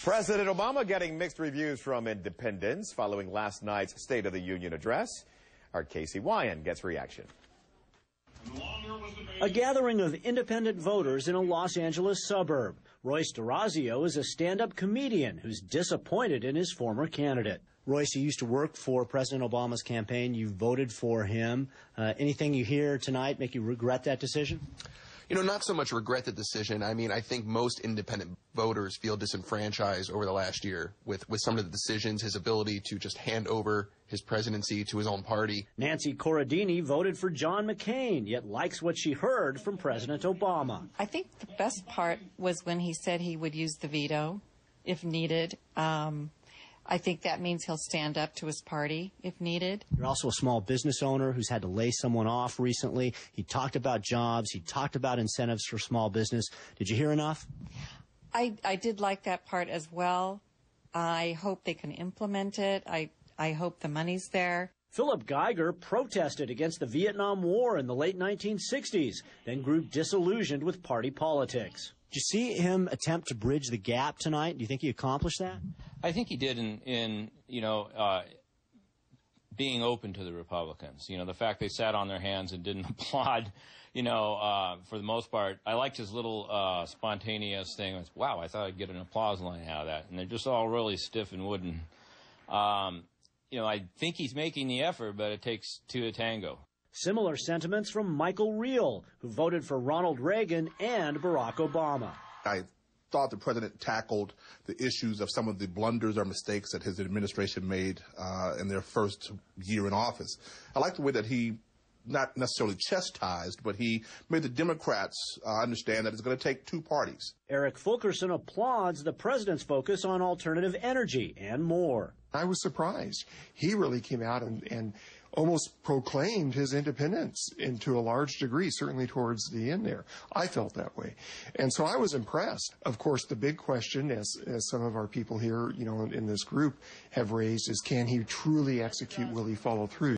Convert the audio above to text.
President Obama getting mixed reviews from independents following last night's State of the Union address. Our Casey Wyan gets reaction. A gathering of independent voters in a Los Angeles suburb. Royce DeRazio is a stand-up comedian who's disappointed in his former candidate. Royce, you used to work for President Obama's campaign. You voted for him. Anything you hear tonight make you regret that decision? You know, not so much regret the decision. I mean, I think most independent voters feel disenfranchised over the last year with some of the decisions, his ability to just hand over his presidency to his own party. Nancy Corradini voted for John McCain, yet likes what she heard from President Obama. I think the best part was when he said he would use the veto if needed. I think that means he'll stand up to his party if needed. You're also a small business owner who's had to lay someone off recently. He talked about jobs. He talked about incentives for small business. Did you hear enough? I did like that part as well. I hope they can implement it. I hope the money's there. Philip Geiger protested against the Vietnam War in the late 1960s, then grew disillusioned with party politics. Did you see him attempt to bridge the gap tonight? Do you think he accomplished that? I think he did in being open to the Republicans. You know, the fact they sat on their hands and didn't applaud, for the most part. I liked his little spontaneous thing. Wow, I thought I'd get an applause line out of that. And they're just all really stiff and wooden. I think he's making the effort, but it takes two to tango. Similar sentiments from Michael Reel, who voted for Ronald Reagan and Barack Obama. I thought the president tackled the issues of some of the blunders or mistakes that his administration made in their first year in office. I like the way that he not necessarily chastised, but he made the Democrats understand that it's going to take two parties. Eric Fulkerson applauds the president's focus on alternative energy and more. I was surprised. He really came out and almost proclaimed his independence, and to a large degree, certainly towards the end there. I felt that way. And so I was impressed. Of course, the big question, as some of our people here, in this group have raised, is can he truly execute? Will he follow through?